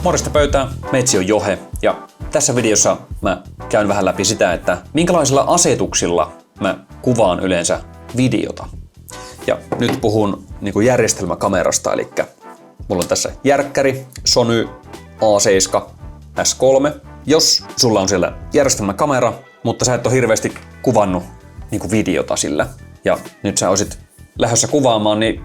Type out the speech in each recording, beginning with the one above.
Morjesta pöytään, meitsi on Johe ja tässä videossa mä käyn vähän läpi sitä, että minkälaisilla asetuksilla mä kuvaan yleensä videota. Ja nyt puhun järjestelmäkamerasta, eli mulla on tässä järkkäri Sony A7 S3. Jos sulla on siellä järjestelmäkamera, mutta sä et ole hirveästi kuvannut videota sillä ja nyt sä olisit lähdössä kuvaamaan, niin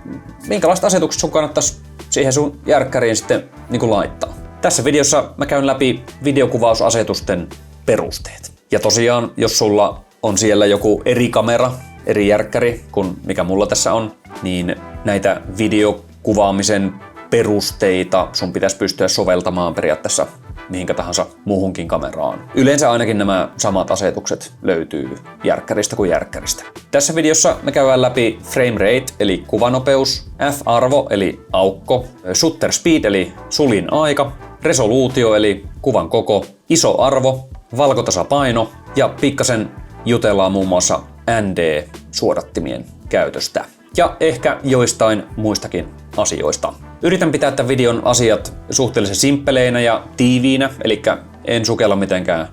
minkälaiset asetukset sun kannattaisi siihen sun järkkäriin sitten laittaa? Tässä videossa mä käyn läpi videokuvausasetusten perusteet. Ja tosiaan, jos sulla on siellä joku eri kamera, eri järkkäri kuin mikä mulla tässä on, niin näitä videokuvaamisen perusteita sun pitäisi pystyä soveltamaan periaatteessa mihinkä tahansa muuhunkin kameraan. Yleensä ainakin nämä samat asetukset löytyy järkkäristä kuin järkkäristä. Tässä videossa me käydään läpi frame rate eli kuvanopeus, f-arvo eli aukko, shutter speed eli suljin aika, resoluutio eli kuvan koko, iso arvo, valkotasapaino ja pikkasen jutellaan muun muassa ND-suodattimien käytöstä. Ja ehkä joistain muistakin asioista. Yritän pitää tämän videon asiat suhteellisen simppeleinä ja tiiviinä, eli en sukella mitenkään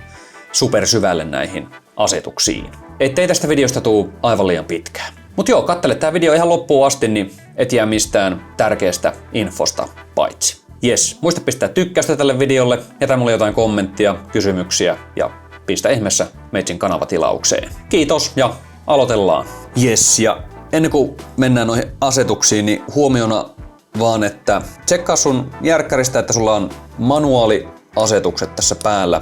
supersyvälle näihin asetuksiin. Ettei tästä videosta tuu aivan liian pitkään. Mut joo, kattele tää video ihan loppuun asti, niin et jää mistään tärkeästä infosta paitsi. Jes, muista pistää tykkäystä tälle videolle, jätä mulle jotain kommenttia, kysymyksiä ja pistä ihmeessä meitsin kanavatilaukseen. Kiitos ja aloitellaan. Jes, ja ennen kuin mennään noihin asetuksiin, niin huomiona vaan, että tsekkaa sun järkkäristä, että sulla on manuaaliasetukset tässä päällä,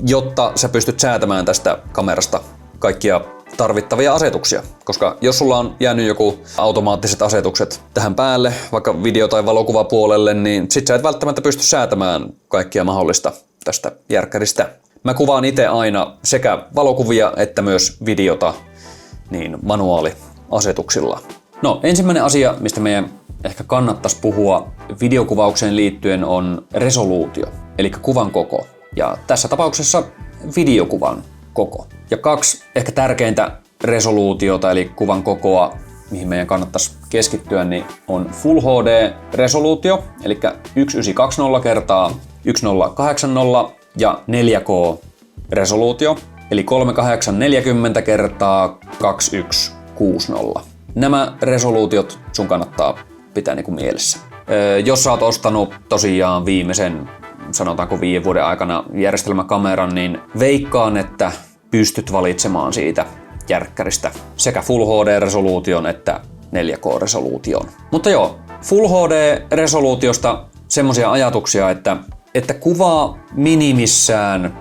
jotta sä pystyt säätämään tästä kamerasta kaikkia tarvittavia asetuksia. Koska jos sulla on jäänyt joku automaattiset asetukset tähän päälle, vaikka video- tai valokuvapuolelle, niin sit sä et välttämättä pysty säätämään kaikkia mahdollista tästä järkkäristä. Mä kuvaan itse aina sekä valokuvia että myös videota niin manuaaliasetuksilla. No, ensimmäinen asia, mistä meidän ehkä kannattaisi puhua videokuvaukseen liittyen on resoluutio, eli kuvan koko. Ja tässä tapauksessa videokuvan koko. Ja kaksi ehkä tärkeintä resoluutiota, eli kuvan kokoa, mihin meidän kannattaisi keskittyä, niin on Full HD-resoluutio, eli 1920 x 1080 ja 4K-resoluutio, eli 3840 x 2160. Nämä resoluutiot sun kannattaa pitää mielessä. Jos sä oot ostanut tosiaan viimeisen, sanotaanko 5 vuoden aikana järjestelmäkameran, niin veikkaan, että pystyt valitsemaan siitä järkkäristä sekä Full HD-resoluution että 4K-resoluution. Mutta joo, Full HD-resoluutiosta semmoisia ajatuksia, että kuvaa minimissään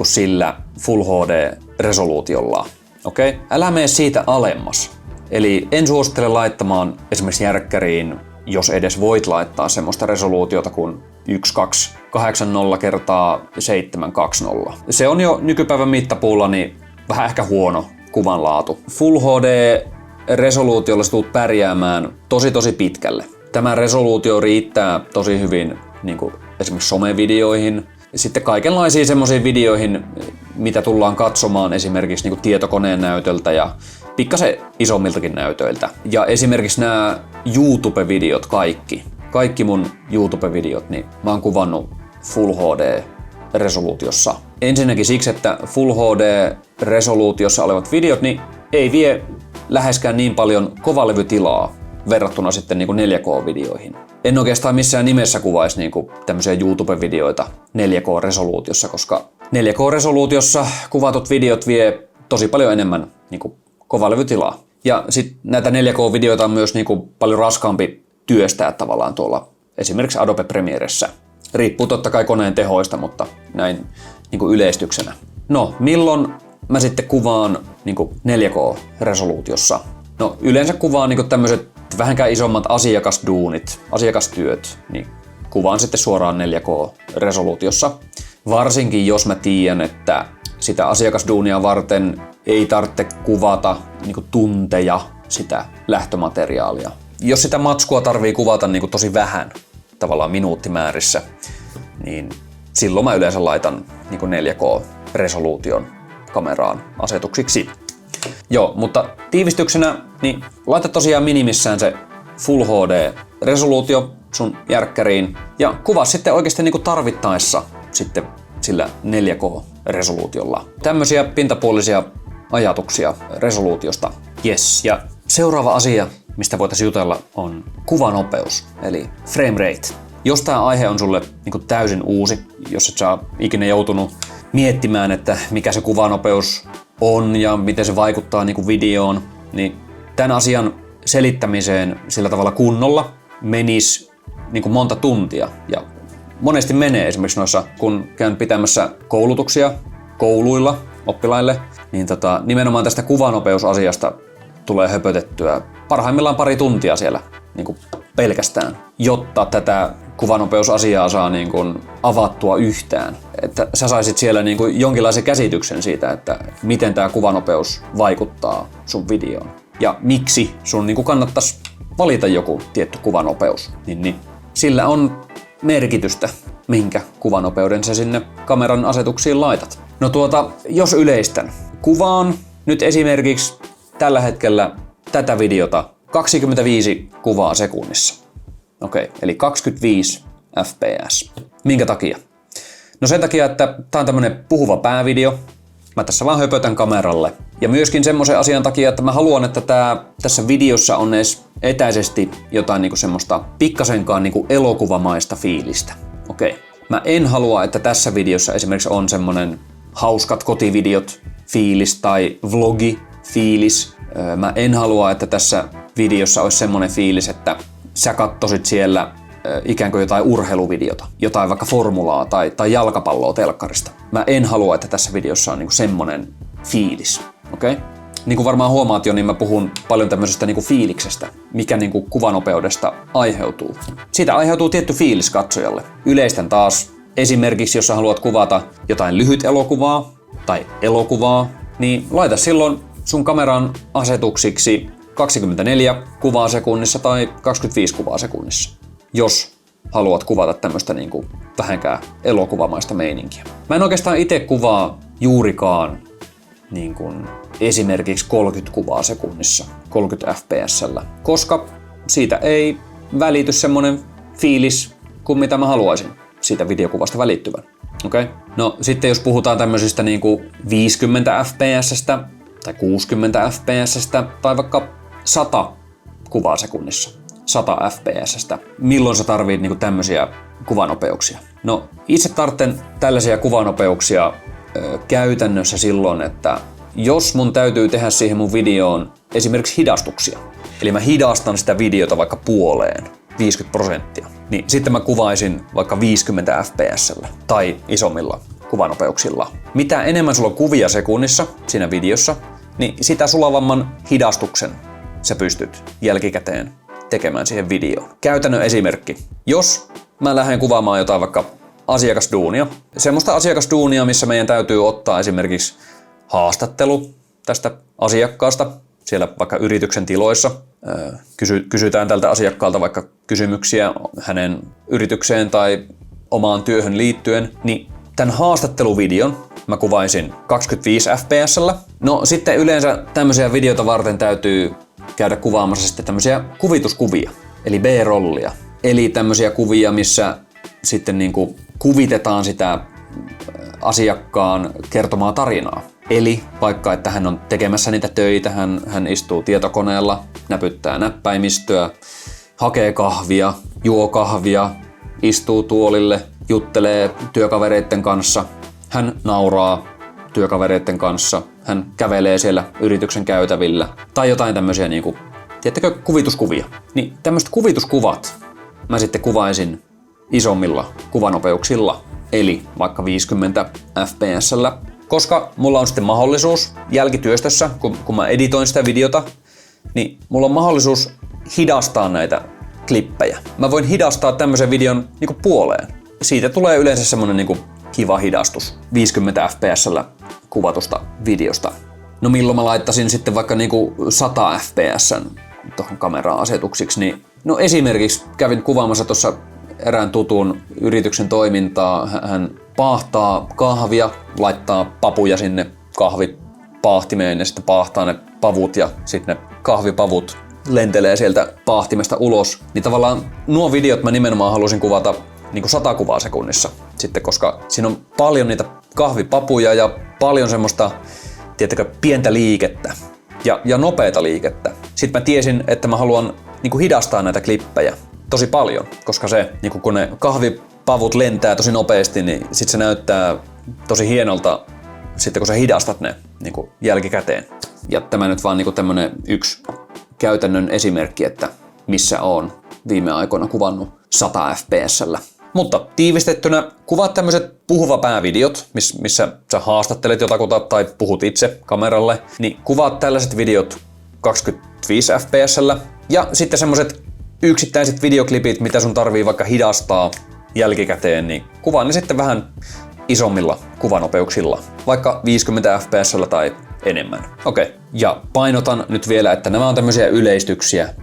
sillä Full HD-resoluutiolla. Okei? Älä mene siitä alemmas. Eli en suosittele laittamaan esimerkiksi järkkäriin, jos edes voit laittaa semmoista resoluutiota kuin 1280 x 720. Se on jo nykypäivän mittapuulla niin vähän ehkä huono kuvanlaatu. Full HD-resoluutiolla sä tulet pärjäämään tosi pitkälle. Tämä resoluutio riittää tosi hyvin esimerkiksi somevideoihin, sitten kaikenlaisiin semmoisiin videoihin, mitä tullaan katsomaan esimerkiksi tietokoneen näytöltä ja pikkasen isommiltakin näytöiltä. Ja esimerkiksi nämä YouTube-videot kaikki mun YouTube-videot, niin mä oon kuvannut Full HD-resoluutiossa. Ensinnäkin siksi, että Full HD-resoluutiossa olevat videot niin ei vie läheskään niin paljon kovalevytilaa verrattuna sitten 4K-videoihin. En oikeastaan missään nimessä kuvaisi tämmöisiä YouTube-videoita 4K-resoluutiossa, koska 4K-resoluutiossa kuvatut videot vie tosi paljon enemmän kovalevytilaa. Ja sitten näitä 4K-videoita on myös paljon raskaampi työstää tavallaan tuolla esimerkiksi Adobe Premieressä. Riippuu totta kai koneen tehoista, mutta näin yleistyksenä. No, milloin mä sitten kuvaan 4K-resoluutiossa? No, yleensä kuvaan tämmöiset vähänkään isommat asiakasduunit, asiakastyöt, niin kuvaan sitten suoraan 4K-resoluutiossa. Varsinkin jos mä tiedän, että sitä asiakasduunia varten ei tarvitse kuvata tunteja sitä lähtömateriaalia. Jos sitä matskua tarvii kuvata tosi vähän, tavallaan minuuttimäärissä, niin silloin mä yleensä laitan 4K-resoluution kameraan asetuksiksi. Joo, mutta tiivistyksenä niin laita tosiaan minimissään se Full HD-resoluutio. sun järkkäriin ja kuvaa sitten oikeasti niin kuin tarvittaessa sitten sillä 4K-resoluutiolla. Tämmöisiä pintapuolisia ajatuksia resoluutiosta. Yes. Ja seuraava asia, mistä voitaisiin jutella, on kuvanopeus, eli frame rate. Jos tämä aihe on sulle niin kuin täysin uusi, jos et sä ole ikinä joutunut miettimään, että mikä se kuvanopeus on ja miten se vaikuttaa niin kuin videoon, niin tämän asian selittämiseen sillä tavalla kunnolla menisi niin kuin monta tuntia. Ja monesti menee esimerkiksi noissa, kun käyn pitämässä koulutuksia kouluilla oppilaille, niin nimenomaan tästä kuvanopeusasiasta tulee höpötettyä parhaimmillaan pari tuntia siellä niin kuin pelkästään, jotta tätä kuvanopeusasiaa saa niin kuin avattua yhtään. Että sä saisit siellä niin kuin jonkinlaisen käsityksen siitä, että miten tämä kuvanopeus vaikuttaa sun videoon. Ja miksi sun niin kuin kannattaisi valita joku tietty kuvanopeus. Niin sillä on merkitystä, minkä kuvanopeuden sä sinne kameran asetuksiin laitat. No jos yleistän. Kuvaan nyt esimerkiksi tällä hetkellä tätä videota 25 kuvaa sekunnissa. Okei, eli 25 fps. Minkä takia? No sen takia, että tää on tämmönen puhuva päävideo. Mä tässä vaan höpötän kameralle. Ja myöskin semmoisen asian takia, että mä haluan, että tässä videossa on edes etäisesti jotain niinku semmoista pikkasenkaan niinku elokuvamaista fiilistä. Okei. Mä en halua, että tässä videossa esimerkiksi on semmonen hauskat kotivideot fiilis tai vlogi fiilis. Mä en halua, että tässä videossa olisi semmonen fiilis, että sä kattosit siellä ikään kuin jotain urheiluvideota, jotain vaikka formulaa tai jalkapalloa telkkarista. Mä en halua, että tässä videossa on niinku semmonen fiilis. Okei? Niin kuin varmaan huomaat jo, niin mä puhun paljon tämmöisestä niinku fiiliksestä, mikä niinku kuvanopeudesta aiheutuu. Siitä aiheutuu tietty fiilis katsojalle. Yleistän taas esimerkiksi, jos sä haluat kuvata jotain lyhyt elokuvaa tai elokuvaa, niin laita silloin sun kameran asetuksiksi 24 kuvaa sekunnissa tai 25 kuvaa sekunnissa, jos haluat kuvata tämmöistä niinku vähänkään elokuvamaista meininkiä. Mä en oikeastaan itse kuvaa juurikaan niin kuin esimerkiksi 30 kuvaa sekunnissa, 30 fps:llä, koska siitä ei välity semmonen fiilis kuin mitä mä haluaisin siitä videokuvasta välittyvän. Okay? No sitten jos puhutaan tämmöisistä niinku 50 fps:stä tai 60 fps:stä tai vaikka 100 kuvaa sekunnissa, 100 fps:stä, milloin sä tarvit niinku tämmöisiä kuvanopeuksia? No itse tarvitsen tällaisia kuvanopeuksia käytännössä silloin, että jos mun täytyy tehdä siihen mun videoon esimerkiksi hidastuksia, eli mä hidastan sitä videota vaikka puoleen, 50%, niin sitten mä kuvaisin vaikka 50 fps:llä tai isommilla kuvanopeuksilla. Mitä enemmän sulla on kuvia sekunnissa siinä videossa, niin sitä sulavamman hidastuksen sä pystyt jälkikäteen tekemään siihen videoon. Käytännön esimerkki. Jos mä lähden kuvaamaan jotain vaikka asiakasduunia, semmoista asiakasduunia, missä meidän täytyy ottaa esimerkiksi haastattelu tästä asiakkaasta siellä vaikka yrityksen tiloissa. Kysytään tältä asiakkaalta vaikka kysymyksiä hänen yritykseen tai omaan työhön liittyen, niin tämän haastatteluvideon mä kuvaisin 25 fps:llä. No sitten yleensä tämmöisiä videota varten täytyy käydä kuvaamassa sitten tämmöisiä kuvituskuvia, eli B-rollia. Eli tämmöisiä kuvia, missä sitten niinku kuvitetaan sitä asiakkaan kertomaa tarinaa. Eli vaikka, että hän on tekemässä niitä töitä, hän istuu tietokoneella, näpyttää näppäimistöä, hakee kahvia, juo kahvia, istuu tuolille, juttelee työkavereiden kanssa, hän nauraa työkavereiden kanssa, hän kävelee siellä yrityksen käytävillä tai jotain tämmöisiä niinku, tiedättekö, kuvituskuvia. Niin tämmöiset kuvituskuvat mä sitten kuvaisin isommilla kuvanopeuksilla, eli vaikka 50 fps:llä, koska mulla on sitten mahdollisuus jälkityöstössä, kun mä editoin sitä videota, niin mulla on mahdollisuus hidastaa näitä klippejä. Mä voin hidastaa tämmöisen videon niinku puoleen. Siitä tulee yleensä semmonen niinku kiva hidastus 50 fps:llä kuvatusta videosta. No milloin mä laittaisin sitten vaikka niinku 100 fps:n tuohon kameraan asetuksiksi, niin no esimerkiksi kävin kuvaamassa tuossa erään tutun yrityksen toimintaa. Hän paahtaa kahvia, laittaa papuja sinne kahvipaahtimeen ja sitten paahtaa ne pavut ja sitten ne kahvipavut lentelee sieltä paahtimesta ulos, niin tavallaan nuo videot mä nimenomaan halusin kuvata niin kuin 100 kuvaa sekunnissa sitten, koska siinä on paljon niitä kahvipapuja ja paljon semmoista, tiettäkö, pientä liikettä ja nopeata liikettä. Sitten mä tiesin, että mä haluan niin kuin hidastaa näitä klippejä tosi paljon, koska se, niin kuin kun ne kahvipavut lentää tosi nopeasti, niin sit se näyttää tosi hienolta sitten kun sä hidastat ne niin kuin jälkikäteen. Ja tämä nyt vaan niin kuin tämmönen yksi käytännön esimerkki, että missä oon viime aikoina kuvannut 100 fps:llä. Mutta tiivistettynä kuvaat tämmöiset puhuva päävideot, missä sä haastattelet jotakuta tai puhut itse kameralle, niin kuvaat tällaiset videot 25 fps:llä. Ja sitten semmoiset yksittäiset videoklipit, mitä sun tarvii vaikka hidastaa jälkikäteen, niin kuvaa ne sitten vähän isommilla kuvanopeuksilla, vaikka 50 fps:llä tai enemmän. Okei. Ja painotan nyt vielä, että nämä on tämmöisiä yleistyksiä,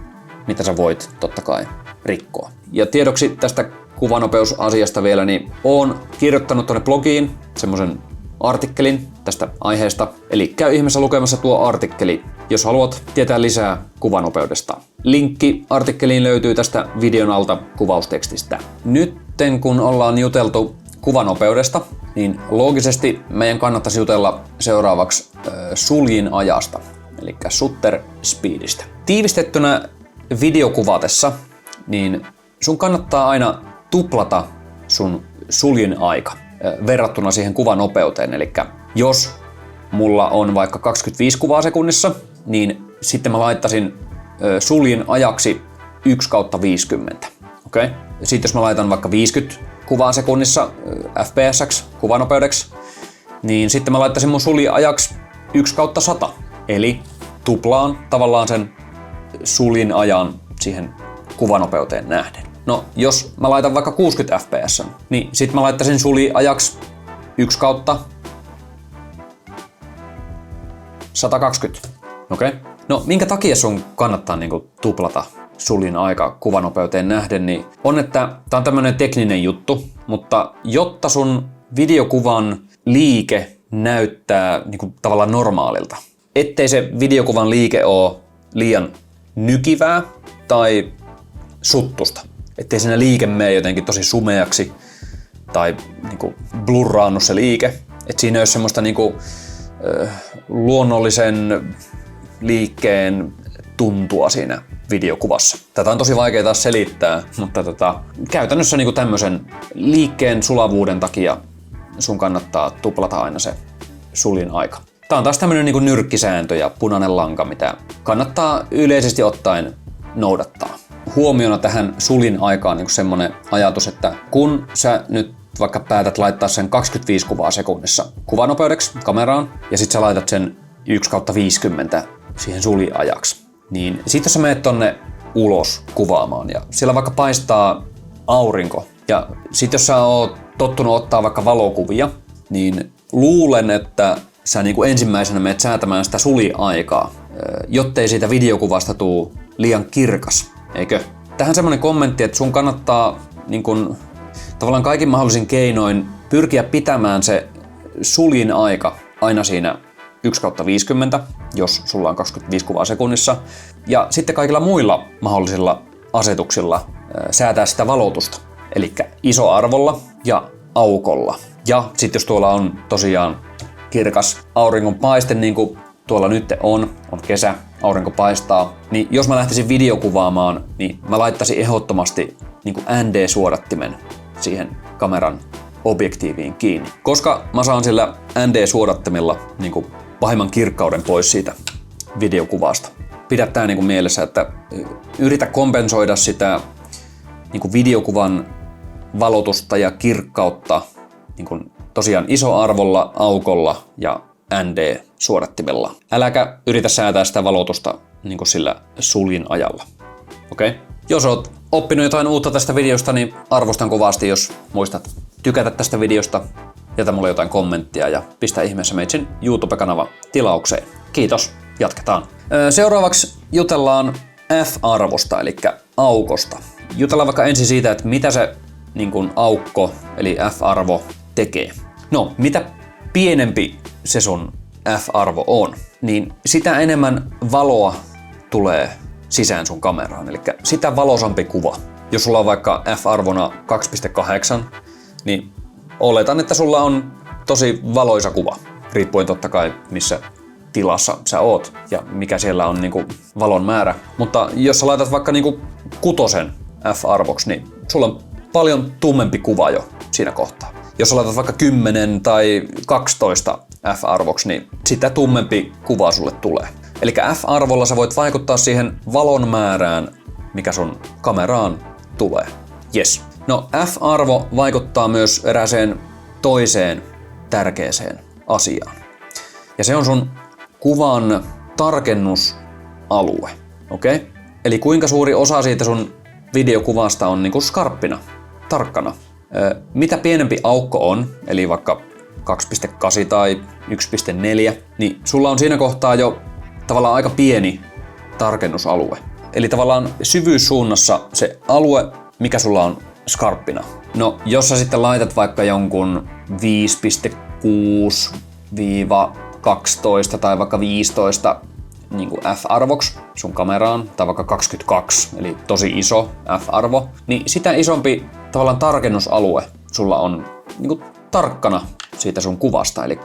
mitä sä voit totta kai rikkoa. Ja tiedoksi tästä kuvanopeusasiasta vielä, niin oon kirjoittanut tuonne blogiin semmoisen artikkelin tästä aiheesta. Eli käy ihmeessä lukemassa tuo artikkeli, jos haluat tietää lisää kuvanopeudesta. Linkki artikkeliin löytyy tästä videon alta kuvaustekstistä. Nytten kun ollaan juteltu kuvanopeudesta, niin loogisesti meidän kannattaisi jutella seuraavaksi suljin ajasta, eli shutter speedistä. Tiivistettynä videokuvatessa, niin sun kannattaa aina tuplata sun suljin aika verrattuna siihen kuvanopeuteen. Eli jos mulla on vaikka 25 kuvaa sekunnissa, niin sitten mä laittaisin suljin ajaksi 1/50. Okay? Sitten jos mä laitan vaikka 50 kuvaa sekunnissa fps-ksi, kuvanopeudeksi, niin sitten mä laittaisin mun suljin ajaksi 1/100. Eli tuplaan tavallaan sen suljin ajan siihen kuvanopeuteen nähden. No, jos mä laitan vaikka 60 fps, niin sit mä laittaisin suljin ajaksi 1/120. Okei? Okay? No, minkä takia sun kannattaa niinku tuplata suljin aika kuvanopeuteen nähden, niin on, että tää on tämmönen tekninen juttu, mutta jotta sun videokuvan liike näyttää niinku tavallaan normaalilta, ettei se videokuvan liike oo liian nykivää tai suttusta, ettei siinä liike mene jotenkin tosi sumeaksi tai niinku blurraannu se liike, että siinä ei ole semmoista niinku, luonnollisen liikkeen tuntua siinä videokuvassa. Tätä on tosi vaikea taas selittää, mutta käytännössä niinku tämmöisen liikkeen sulavuuden takia sun kannattaa tuplata aina se suljin aika. Tää on taas tämmönen niinku nyrkkisääntö ja punainen lanka, mitä kannattaa yleisesti ottaen noudattaa. Huomiona tähän suljin aikaan niinku semmonen ajatus, että kun sä nyt vaikka päätät laittaa sen 25 kuvaa sekunnissa kuvanopeudeksi kameraan ja sit sä laitat sen 1/50 siihen suljin ajaksi, niin sit jos sä menet tonne ulos kuvaamaan ja siellä vaikka paistaa aurinko ja sit jos sä oot tottunut ottaa vaikka valokuvia, niin luulen, että sä niinku ensimmäisenä menet säätämään sitä suljin-aikaa, jottei siitä videokuvasta tuu liian kirkas, eikö? Tähän semmonen kommentti, että sun kannattaa niin tavallaan kaikin mahdollisin keinoin pyrkiä pitämään se suljin aika aina siinä 1/50, jos sulla on 25 kuvaa sekunnissa. Ja sitten kaikilla muilla mahdollisilla asetuksilla säätää sitä valotusta, eli isoarvolla ja aukolla. Ja sitten jos tuolla on tosiaan kirkas auringonpaiste, niin kuin tuolla nyt on kesä, aurinko paistaa, niin jos mä lähtisin videokuvaamaan, niin mä laittaisin ehdottomasti niin kuin ND-suodattimen siihen kameran objektiiviin kiinni. Koska mä saan sillä ND-suodattimella niin kuin pahimman kirkkauden pois siitä videokuvasta. Pidä tää niin kuin mielessä, että yritä kompensoida sitä niin kuin videokuvan valotusta ja kirkkautta niin kuin tosiaan isoarvolla, aukolla ja ND-suodattimella. Äläkä yritä säätää sitä valotusta niin kuin sillä suljin ajalla. Okei? Okay? Jos oot oppinut jotain uutta tästä videosta, niin arvostan kovasti, jos muistat tykätä tästä videosta, jätä mulle jotain kommenttia ja pistä ihmeessä meitsin YouTube-kanava tilaukseen. Kiitos, jatketaan. Seuraavaksi jutellaan F-arvosta, eli aukosta. Jutellaan vaikka ensin siitä, että mitä se niin kuin aukko, eli F-arvo, tekee. No, mitä pienempi se sun F-arvo on, niin sitä enemmän valoa tulee sisään sun kameraan. Eli sitä valoisampi kuva. Jos sulla on vaikka f-arvona 2.8, niin oletan, että sulla on tosi valoisa kuva. Riippuen totta kai missä tilassa sä oot ja mikä siellä on niinku valon määrä. Mutta jos sä laitat vaikka niinku 6 f-arvoksi, niin sulla on paljon tummempi kuva jo siinä kohtaa. Jos sä laitat vaikka 10 tai 12 f-arvoksi, niin sitä tummempi kuva sulle tulee. Eli f-arvolla sä voit vaikuttaa siihen valon määrään, mikä sun kameraan tulee. Yes. No f-arvo vaikuttaa myös erääseen toiseen tärkeäseen asiaan. Ja se on sun kuvan tarkennusalue. Okei? Okay? Eli kuinka suuri osa siitä sun videokuvasta on niinku skarppina, tarkkana. Mitä pienempi aukko on, eli vaikka 2.8 tai 1.4, niin sulla on siinä kohtaa jo tavallaan aika pieni tarkennusalue. Eli tavallaan syvyyssuunnassa se alue, mikä sulla on skarppina. No, jos sä sitten laitat vaikka jonkun 5.6-12 tai vaikka 15 niin kuin f-arvoksi sun kameraan, tai vaikka 22, eli tosi iso f-arvo, niin sitä isompi tavallaan tarkennusalue sulla on niin kuin tarkkana siitä sun kuvasta. Eli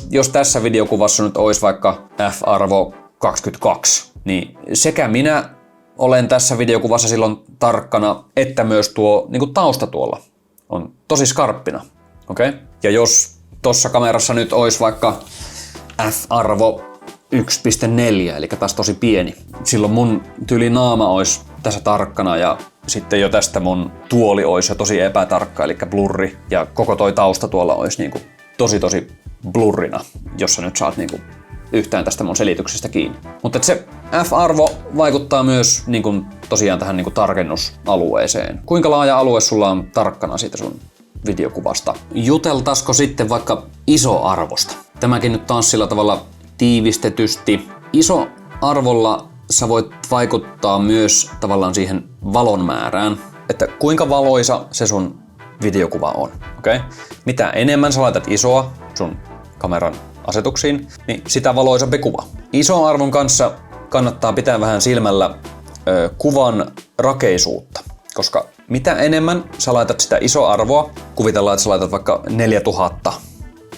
jos tässä videokuvassa nyt olisi vaikka f-arvo 22, niin sekä minä olen tässä videokuvassa silloin tarkkana, että myös tuo niin kuin tausta tuolla on tosi skarppina. Okay? Ja jos tossa kamerassa nyt olisi vaikka f-arvo 1.4, eli taas tosi pieni, silloin mun naama olisi tässä tarkkana ja sitten jo tästä mun tuoli olisi jo tosi epätarkka, eli blurri, ja koko toi tausta tuolla olisi niinku tosi blurrina, jos sä nyt saat niinku yhtään tästä mun selityksestä kiinni. Mutta se f-arvo vaikuttaa myös niinku tosiaan tähän niinku tarkennusalueeseen. Kuinka laaja alue sulla on tarkkana siitä sun videokuvasta? Juteltaisiko sitten vaikka isoarvosta? Tämäkin nyt taas sillä tavalla tiivistetysti. Isoarvolla sä voit vaikuttaa myös tavallaan siihen valon määrään, että kuinka valoisa se sun videokuva on. Okay? Mitä enemmän sä laitat isoa sun kameran asetuksiin, niin sitä valoisampi kuva. Isoarvon kanssa kannattaa pitää vähän silmällä kuvan rakeisuutta, koska mitä enemmän sä laitat sitä isoarvoa, kuvitellaan, että sä laitat vaikka 4000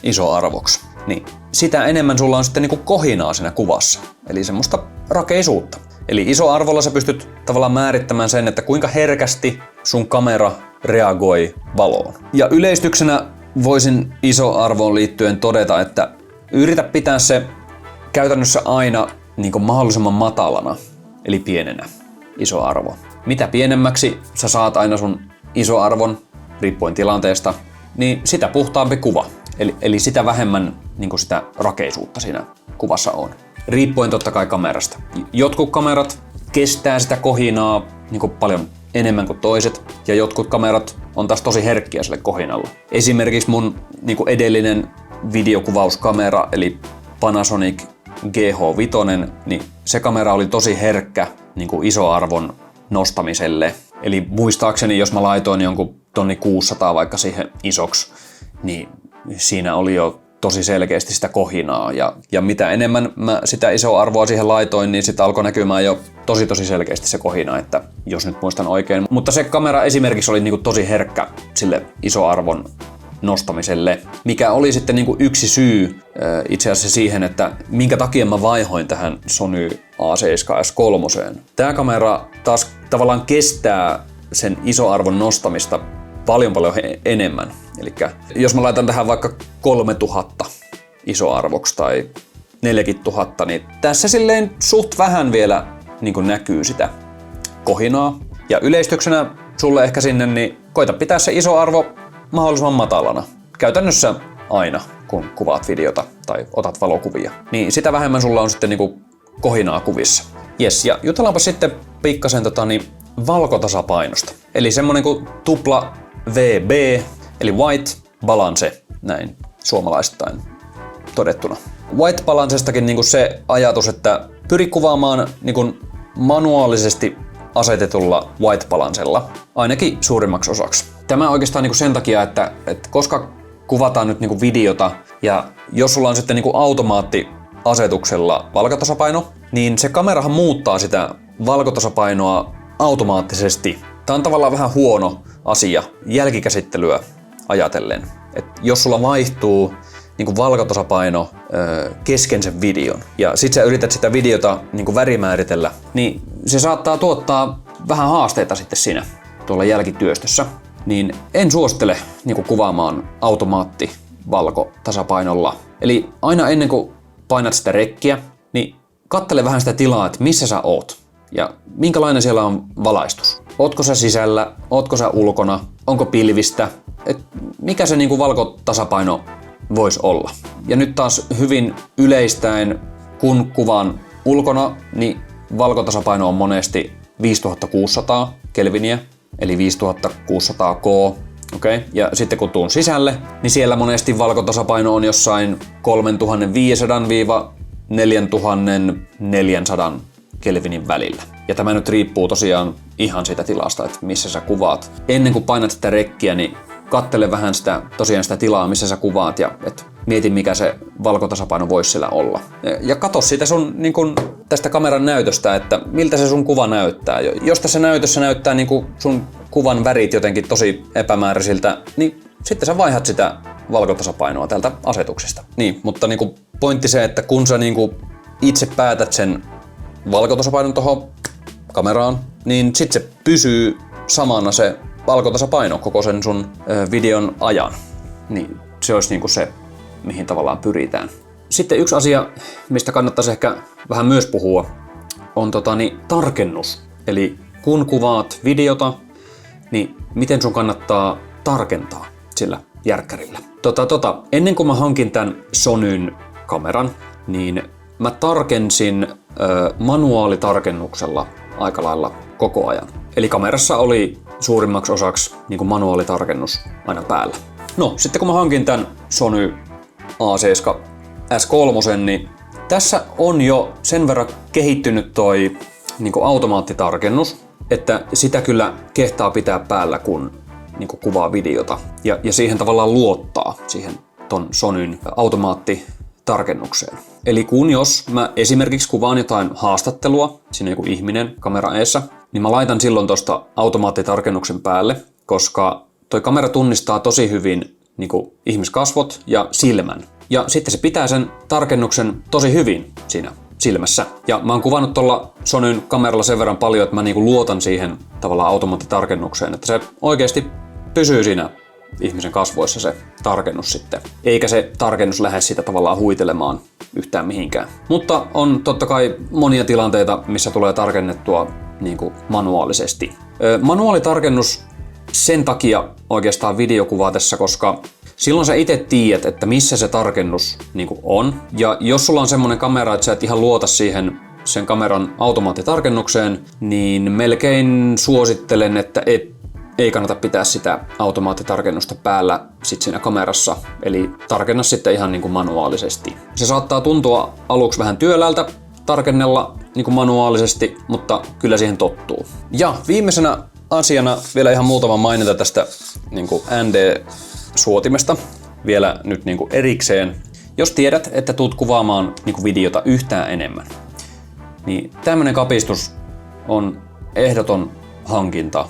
isoarvoksi, niin sitä enemmän sulla on sitten niinku kohinaa siinä kuvassa, eli semmoista rakeisuutta. Eli isoarvolla sä pystyt tavallaan määrittämään sen, että kuinka herkästi sun kamera reagoi valoon. Ja yleistyksenä voisin isoarvoon liittyen todeta, että yritä pitää se käytännössä aina niinku mahdollisimman matalana, eli pienenä isoarvo. Mitä pienemmäksi sä saat aina sun isoarvon, riippuen tilanteesta, niin sitä puhtaampi kuva. Eli sitä vähemmän niin sitä rakeisuutta siinä kuvassa on. Riippuen totta kai kamerasta. Jotkut kamerat kestää sitä kohinaa niin paljon enemmän kuin toiset, ja jotkut kamerat on taas tosi herkkiä sille kohinalle. Esimerkiksi mun niin edellinen videokuvauskamera, eli Panasonic GH5, niin se kamera oli tosi herkkä niin isoarvon nostamiselle. Eli muistaakseni, jos mä laitoin jonkun 1600 vaikka siihen isoksi, niin siinä oli jo tosi selkeästi sitä kohinaa. Ja mitä enemmän mä sitä isoa arvoa siihen laitoin, niin sitä alkoi näkymään jo tosi selkeästi se kohina, että jos nyt muistan oikein. Mutta se kamera esimerkiksi oli niinku tosi herkkä sille isoarvon nostamiselle, mikä oli sitten niinku yksi syy itse asiassa siihen, että minkä takia mä vaihoin tähän Sony A7S3. Tämä kamera taas tavallaan kestää sen isoarvon nostamista paljon enemmän. Eli jos mä laitan tähän vaikka 3000 isoarvoksi tai 4000, niin tässä silleen suht vähän vielä niin kuin näkyy sitä kohinaa. Ja yleistyksenä sulle ehkä sinne, niin koita pitää se isoarvo mahdollisimman matalana. Käytännössä aina, kun kuvaat videota tai otat valokuvia. Niin sitä vähemmän sulla on sitten niin kuin kohinaa kuvissa. Jes, ja jutellaanpa sitten pikkasen valkotasapainosta. Eli semmonen kuin tupla VB, eli White Balance, näin suomalaistain todettuna. White Balancestakin niin kuin se ajatus, että pyri kuvaamaan niin kuin manuaalisesti asetetulla White Balancella, ainakin suurimmaksi osaksi. Tämä oikeastaan niin kuin sen takia, että koska kuvataan nyt niin kuin videota, ja jos sulla on sitten niin kuin automaattiasetuksella valkotasapaino, niin se kamerahan muuttaa sitä valkotasapainoa automaattisesti. Tämä on tavallaan vähän huono asia jälkikäsittelyä ajatellen. Et jos sulla vaihtuu niin valkotasapaino kesken sen videon ja sit sä yrität sitä videota niin värimääritellä, niin se saattaa tuottaa vähän haasteita sitten siinä tuolla jälkityöstössä. Niin en suosittele niin kuvaamaan automaatti valkotasapainolla. Eli aina ennen kuin painat sitä rekkiä, niin kattele vähän sitä tilaa, että missä sä oot ja minkälainen siellä on valaistus. Ootko sä sisällä, ootko sä ulkona, onko pilvistä, mikä se niin valkotasapaino voisi olla. Ja nyt taas hyvin yleistäen, kun kuvaan ulkona, niin valkotasapaino on monesti 5600 kelviniä, eli 5600 K. Okay. Ja sitten kun tuun sisälle, niin siellä monesti valkotasapaino on jossain 3500–4400 kelvinin välillä. Ja tämä nyt riippuu tosiaan ihan siitä tilasta, että missä sä kuvaat. Ennen kuin painat sitä rekkiä, niin kattele vähän sitä tilaa, missä sä kuvaat ja mieti, mikä se valkotasapaino voisi siellä olla. Ja katso siitä sun niin kun, tästä kameran näytöstä, että miltä se sun kuva näyttää. Jos tässä näytössä näyttää niin kun sun kuvan värit jotenkin tosi epämääräisiltä, niin sitten sä vaihdat sitä valkotasapainoa tältä asetuksesta. Niin, mutta niin kun pointti se, että kun sä niin kun itse päätät sen valkotasapainon tuohon kameraan, niin sit se pysyy samana se valkotasapaino koko sen sun videon ajan. Niin se olisi niinku se, mihin tavallaan pyritään. Sitten yksi asia, mistä kannattaisi ehkä vähän myös puhua, on tarkennus. Eli kun kuvaat videota, niin miten sun kannattaa tarkentaa sillä järkkärillä. Ennen kuin mä hankin tämän Sonyn kameran, niin mä tarkensin manuaalitarkennuksella aika lailla koko ajan. Eli kamerassa oli suurimmaksi osaksi niin kuin manuaalitarkennus aina päällä. No, sitten kun mä hankin tämän Sony A7 S3, niin tässä on jo sen verran kehittynyt toi niin kuin automaattitarkennus, että sitä kyllä kehtaa pitää päällä, kun niin kuin kuvaa videota. Ja siihen tavallaan luottaa, siihen ton Sonyn automaattitarkennukseen. Eli jos mä esimerkiksi kuvaan jotain haastattelua, siinä joku ihminen kamera eessä, niin mä laitan silloin tosta automaattitarkennuksen päälle, koska toi kamera tunnistaa tosi hyvin niin kuin ihmiskasvot ja silmän. Ja sitten se pitää sen tarkennuksen tosi hyvin siinä silmässä. Ja mä oon kuvannut tuolla Sonyn kameralla sen verran paljon, että mä niin kuin luotan siihen tavallaan automaattitarkennukseen, että se oikeasti pysyy siinä ihmisen kasvoissa se tarkennus sitten. Eikä se tarkennus lähde sitä tavallaan huitelemaan yhtään mihinkään. Mutta on totta kai monia tilanteita, missä tulee tarkennettua niin kuin manuaalisesti. Manuaalitarkennus sen takia oikeastaan videokuvatessa, koska silloin sä itse tiedät, että missä se tarkennus niin kuin on. Ja jos sulla on semmoinen kamera, että sä et ihan luota siihen sen kameran automaattitarkennukseen, niin melkein suosittelen, että ei kannata pitää sitä automaattitarkennusta päällä sit siinä kamerassa, eli tarkenna sitten ihan niin kuin manuaalisesti. Se saattaa tuntua aluksi vähän työläältä tarkennella niin kuin manuaalisesti, mutta kyllä siihen tottuu. Ja viimeisenä asiana vielä ihan muutama maininta tästä niin kuin ND-suotimesta vielä nyt niin kuin erikseen. Jos tiedät, että tuut kuvaamaan niin kuin videota yhtään enemmän, niin tämmönen kapistus on ehdoton hankinta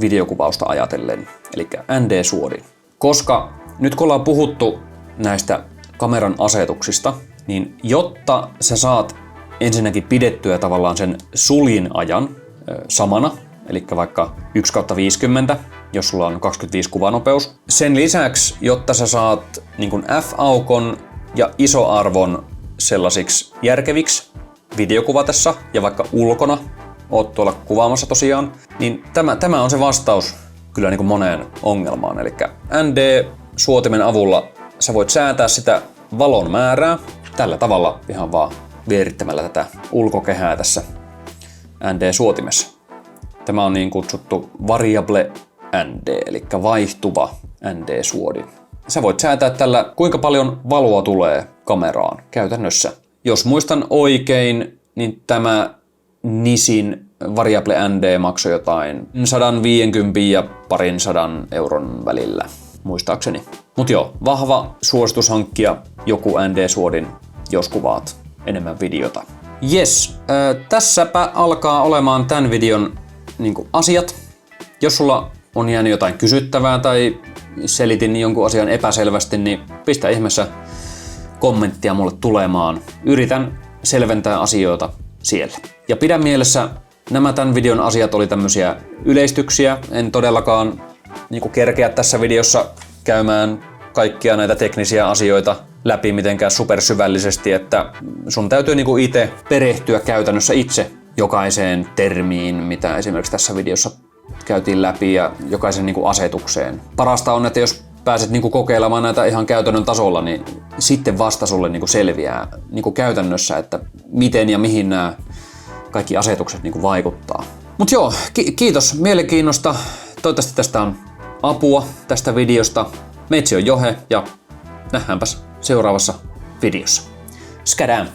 videokuvausta ajatellen, eli ND-suodin. Koska nyt kun ollaan puhuttu näistä kameran asetuksista, niin jotta sä saat ensinnäkin pidettyä tavallaan sen suljin ajan samana, eli vaikka 1/50, jos sulla on 25 kuvanopeus. Sen lisäksi, jotta sä saat niin kuin F-aukon ja isoarvon sellaisiksi järkeviksi videokuvatessa ja vaikka ulkona, oot tuolla kuvaamassa tosiaan, niin tämä on se vastaus kyllä niin kuin moneen ongelmaan. Eli ND-suotimen avulla sä voit säätää sitä valon määrää tällä tavalla ihan vaan vierittämällä tätä ulkokehää tässä ND-suotimessa. Tämä on niin kutsuttu variable ND, eli vaihtuva ND-suodin. Sä voit säätää tällä, kuinka paljon valoa tulee kameraan käytännössä. Jos muistan oikein, niin tämä Nisin variable ND maksoi jotain 150 ja 200 euron välillä, muistaakseni. Mut joo, vahva suositus hankkia joku ND-suodin, jos kuvaat enemmän videota. Jes, tässäpä alkaa olemaan tämän videon asiat. Jos sulla on jäänyt jotain kysyttävää tai selitin jonkun asian epäselvästi, niin pistä ihmeessä kommenttia mulle tulemaan. Yritän selventää asioita siellä. Ja pidä mielessä, nämä tämän videon asiat oli tämmöisiä yleistyksiä. En todellakaan kerkeä tässä videossa käymään kaikkia näitä teknisiä asioita läpi mitenkään supersyvällisesti, että sun täytyy itse perehtyä käytännössä itse jokaiseen termiin, mitä esimerkiksi tässä videossa käytiin läpi ja jokaisen asetukseen. Parasta on, että jos pääset kokeilemaan näitä ihan käytännön tasolla, niin sitten vasta sulle selviää käytännössä, että miten ja mihin nämä kaikki asetukset vaikuttaa. Mut joo, kiitos mielenkiinnosta. Toivottavasti tästä on apua tästä videosta. Meitsi on Johe ja nähdäänpäs seuraavassa videossa. Skadam!